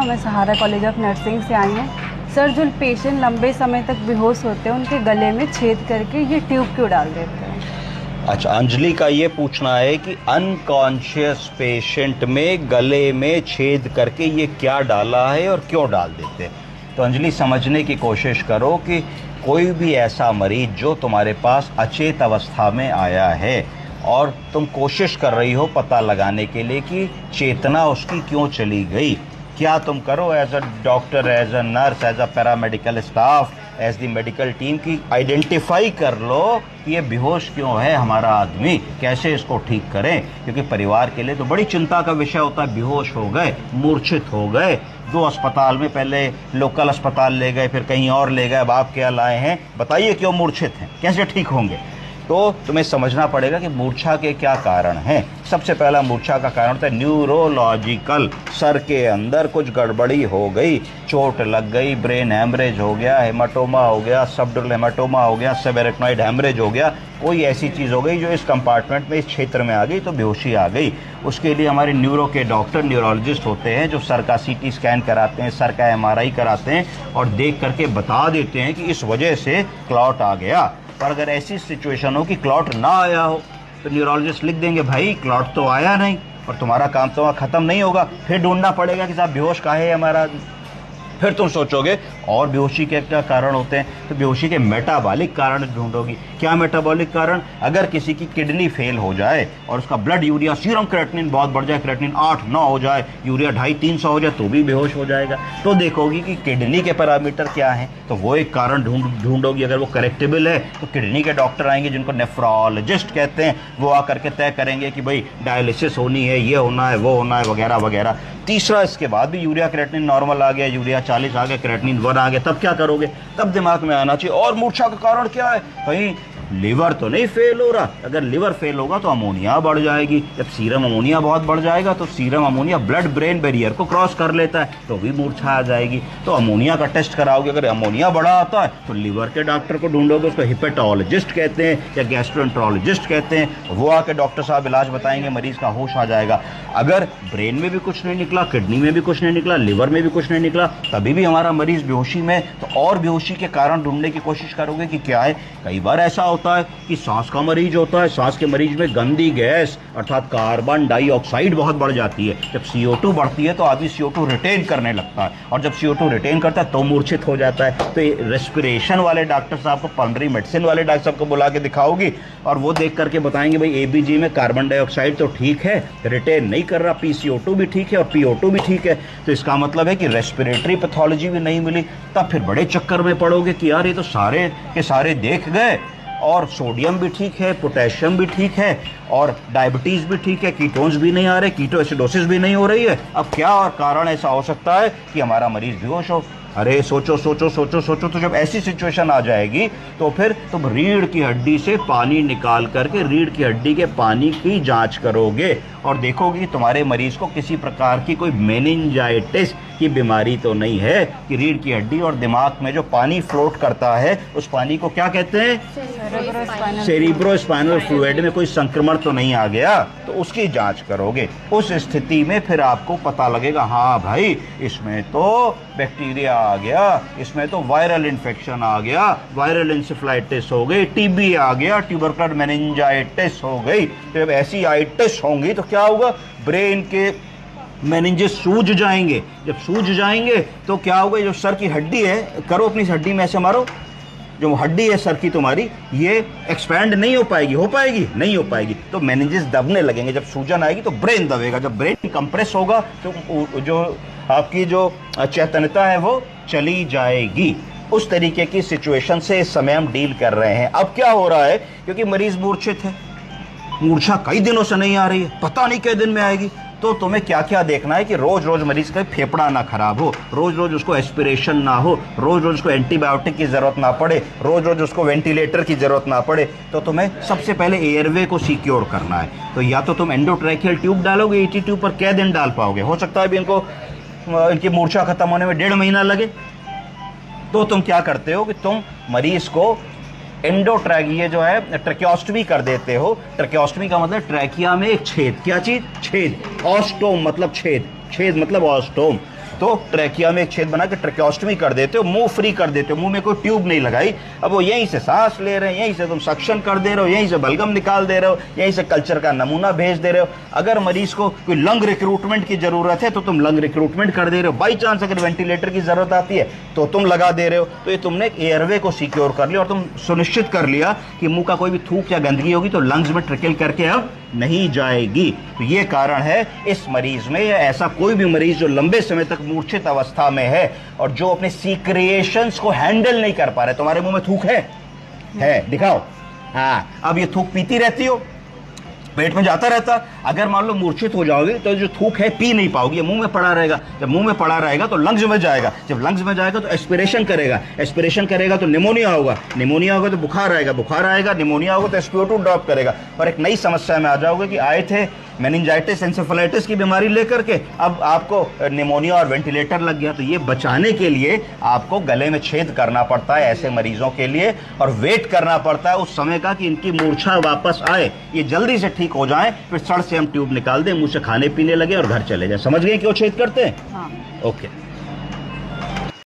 मैं सहारा college of nursing से आई हूँ। सर, जो पेशेंट लंबे समय तक बेहोश होते हैं उनके गले में छेद करके ये ट्यूब क्यों डाल देते हैं? अच्छा, अंजलि का ये पूछना है कि अनकॉन्शियस पेशेंट में गले में छेद करके ये क्या डाला है और क्यों डाल देते हैं। तो अंजलि, समझने की कोशिश करो कि कोई भी ऐसा मरीज जो तुम्हारे पास अचेत अवस्था में आया है और तुम कोशिश कर रही हो पता लगाने के लिए कि चेतना उसकी क्यों चली गई, क्या तुम करो as a doctor, as a nurse, as a paramedical staff, as the medical team की आइडेंटिफाई कर लो कि ये बेहोश क्यों है हमारा आदमी, कैसे इसको ठीक करें। क्योंकि परिवार के लिए तो बड़ी चिंता का विषय होता है, बेहोश हो गए, मूर्छित हो गए, 2 अस्पताल में, पहले लोकल अस्पताल ले गए, फिर कहीं और ले गए, अब आप क्या लाए हैं, बताइए क्यों मूर्छित हैं, कैसे ठीक होंगे। तो तुम्हें समझना पड़ेगा कि मूर्छा के क्या कारण हैं। सबसे पहला मूर्छा का कारण होता है न्यूरोलॉजिकल, सर के अंदर कुछ गड़बड़ी हो गई, चोट लग गई, ब्रेन हैमरेज हो गया, हेमाटोमा हो गया, सबडुरल हेमाटोमा हो गया, सबएरेक्नॉइड हैमरेज हो गया, कोई ऐसी चीज़ हो गई जो इस कंपार्टमेंट में, इस क्षेत्र में आ गई तो बेहोशी आ गई। उसके लिए हमारे न्यूरो के डॉक्टर, न्यूरोलॉजिस्ट होते हैं जो सर का CT स्कैन कराते हैं, सर का MRI कराते हैं और देख करके बता देते हैं कि इस वजह से क्लॉट आ गया। पर अगर ऐसी सिचुएशन हो कि क्लॉट ना आया हो तो न्यूरोलॉजिस्ट लिख देंगे भाई क्लॉट तो आया नहीं, और तुम्हारा काम तो ख़त्म नहीं होगा, फिर ढूंढना पड़ेगा कि साहब बेहोश काहे है हमारा आदमी। फिर तुम सोचोगे और बेहोशी के क्या कारण होते हैं, तो बेहोशी के मेटाबॉलिक कारण ढूंढोगी। क्या मेटाबॉलिक कारण? अगर किसी की किडनी फेल हो जाए और उसका ब्लड यूरिया, सीरम क्रेटिनिन बहुत बढ़ जाए, क्रेटिनिन 8-9 हो जाए, यूरिया 250-300 हो जाए तो भी बेहोश हो जाएगा। तो देखोगी कि किडनी के पैरामीटर क्या हैं, तो वो एक कारण ढूंढोगी। अगर वो करेक्टेबल है तो किडनी के डॉक्टर आएंगे जिनको नेफ्रोलॉजिस्ट कहते हैं, वो आकर के तय करेंगे कि भाई डायलिसिस होनी है, ये होना है, वो होना है, वगैरह वगैरह। तीसरा, इसके बाद भी यूरिया क्रेटिनिन नॉर्मल आ गया, यूरिया 40 आ गया, क्रेटिनिन 1 आ गया, तब क्या करोगे? तब दिमाग में आना चाहिए और मूर्छा का कारण क्या है, कहीं लिवर तो नहीं फेल हो रहा। अगर लिवर फेल होगा तो अमोनिया बढ़ जाएगी, जब सीरम अमोनिया बहुत बढ़ जाएगा तो serum ammonia blood brain barrier को क्रॉस कर लेता है तो भी मूर्छा आ जाएगी। तो अमोनिया का टेस्ट कराओगे, अगर अमोनिया बढ़ा आता है तो लिवर के डॉक्टर को ढूंढोगे, उसको हिपेटोलॉजिस्ट कहते हैं या गैस्ट्रोएंटरोलॉजिस्ट कहते हैं, वो आके डॉक्टर साहब इलाज बताएंगे, मरीज का होश आ जाएगा। अगर ब्रेन में भी कुछ नहीं निकला, किडनी में भी कुछ नहीं निकला, लिवर में भी कुछ नहीं निकला, तभी भी हमारा मरीज बेहोशी में, तो और बेहोशी के कारण ढूंढने की कोशिश करोगे कि क्या है। कई बार ऐसा होता है कि सांस का मरीज होता है, सांस के मरीज में गंदी गैस अर्थात कार्बन डाइऑक्साइड बहुत बढ़ जाती है। जब CO2 बढ़ती है तो आदमी CO2 रिटेन करने लगता है, और जब CO2 रिटेन करता है तो मूर्छित हो जाता है। तो ये रेस्पिरेशन वाले डॉक्टर साहब को, पल्मोनरी मेडिसिन वाले डॉक्टर साहब को बुला के दिखाओगी और वो देख करके बताएंगे भाई ABG में कार्बन डाइऑक्साइड तो ठीक है, रिटेन नहीं कर रहा, PCO2 भी ठीक है और PO2 भी ठीक है, तो इसका मतलब है कि रेस्पिरेटरी पैथोलॉजी भी नहीं मिली। तब फिर बड़े चक्कर में पड़ोगे कि यार ये तो सारे के सारे देख गए, और सोडियम भी ठीक है, पोटेशियम भी ठीक है, और डायबिटीज़ भी ठीक है, कीटोन्स भी नहीं आ रहे, कीटोएसिडोसिस भी नहीं हो रही है। अब क्या और कारण ऐसा हो सकता है कि हमारा मरीज बेहोश हो? अरे सोचो सोचो सोचो सोचो। तो जब ऐसी सिचुएशन आ जाएगी तो फिर तुम रीढ़ की हड्डी से पानी निकाल करके रीढ़ की हड्डी के पानी की जांच करोगे और देखोगे कि तुम्हारे मरीज को किसी प्रकार की कोई मेनिंजाइटिस की बीमारी तो नहीं है, कि रीढ़ की हड्डी और दिमाग में जो पानी फ्लोट करता है उस पानी को क्या कहते हैं, सेरिब्रोस्पाइनल फ्लूइड में कोई संक्रमण तो नहीं आ गया, तो उसकी जांच करोगे। उस स्थिति में फिर आपको पता लगेगा हाँ भाई इसमें तो बैक्टीरिया आ गया, इसमें तो वायरल इन्फेक्शन आ गया, वायरल इंसेफ्लाइटिस हो गई, TB आ गया, ट्यूबरकुलर मेनिंजाइटिस हो गई। तो जब ऐसी आइटिस होंगी तो क्या होगा, ब्रेन के मेनिंजेस सूज जाएंगे। जब सूज जाएंगे तो क्या होगा, जो सर की हड्डी है, करो अपनी हड्डी में ऐसे मारो, जो हड्डी है सर की तुम्हारी, ये एक्सपैंड नहीं हो पाएगी, हो पाएगी नहीं हो पाएगी, तो मेनिंजेस दबने लगेंगे। जब सूजन आएगी तो ब्रेन दबेगा, जब ब्रेन कंप्रेस होगा तो जो आपकी जो चैतन्यता है वो चली जाएगी। उस तरीके की सिचुएशन से इस समय हम डील कर रहे हैं। अब क्या हो रहा है, क्योंकि मरीज मूर्छित है, मूर्छा कई दिनों से नहीं आ रही है, पता नहीं कितने दिन में आएगी, तो तुम्हें क्या क्या देखना है कि रोज रोज मरीज का फेफड़ा ना खराब हो, रोज रोज उसको एस्पिरेशन ना हो, रोज रोज उसको एंटीबायोटिक की जरूरत ना पड़े, रोज रोज उसको वेंटिलेटर की जरूरत ना पड़े। तो तुम्हें सबसे पहले एयरवे को सिक्योर करना है। तो या तो तुम एंडोट्रैकियल ट्यूब डालोगे, ET ट्यूब पर कै दिन डाल पाओगे, हो सकता है अभी इनकी मूर्छा खत्म होने में 1.5 महीना लगे। तो तुम क्या करते हो कि तुम मरीज को एंडोट्रैक, ये जो है ट्रैकियोस्टमी कर देते हो। ट्रैकियोस्टमी का मतलब ट्रैकिया में एक छेद, क्या चीज, छेद, ऑस्टोम मतलब छेद, छेद मतलब ऑस्टोम। तो ट्रैकिया में एक छेद बना के ट्रैकियोस्टमी कर देते हो, मुंह फ्री कर देते हो, मुंह में कोई ट्यूब नहीं लगाई, अब वो यहीं से सांस ले रहे हैं, यहीं से तुम सक्शन कर दे रहे हो, यहीं से बलगम निकाल दे रहे हो, यहीं से कल्चर का नमूना भेज दे रहे हो। अगर मरीज को कोई लंग रिक्रूटमेंट की जरूरत है तो तुम लंग रिक्रूटमेंट कर दे रहे हो, बाई चांस अगर वेंटिलेटर की जरूरत आती है तो तुम लगा दे रहे हो। तो ये तुमने एयरवे को सिक्योर कर लिया और तुम सुनिश्चित कर लिया कि मुंह का कोई भी थूक या गंदगी होगी तो लंग्स में ट्रिकल करके अब नहीं जाएगी। तो ये कारण है इस मरीज में, या ऐसा कोई भी मरीज जो लंबे समय तक मूर्छित अवस्था में है और जो अपने सीक्रिएशंस को हैंडल नहीं कर पा रहे। तुम्हारे मुंह में थूक है दिखाओ, हाँ, अब ये थूक पीती रहती हो, पेट में जाता रहता, अगर मान लो मूर्छित हो जाओगे तो जो थूक है पी नहीं पाओगे, मुंह में पड़ा रहेगा। जब मुंह में पड़ा रहेगा तो लंग्स में जाएगा, जब लंग्स में जाएगा तो एस्पिरेशन करेगा तो निमोनिया होगा, निमोनिया होगा तो बुखार आएगा, निमोनिया होगा तो SpO2 ड्रॉप करेगा और एक नई समस्या में आ जाओगे कि आए थे मेनिंजाइटिस एंसेफेलाइटिस की बीमारी लेकर के, अब आपको निमोनिया और वेंटिलेटर लग गया। तो ये बचाने के लिए आपको गले में छेद करना पड़ता है ऐसे मरीजों के लिए, और वेट करना पड़ता है उस समय का कि इनकी मूर्छा वापस आए, ये जल्दी से ठीक हो जाए, फिर सड़ से हम ट्यूब निकाल दें, मुंह से खाने पीने लगे और घर चले जाए। समझ गए क्यों छेद करते हैं? हाँ। ओके।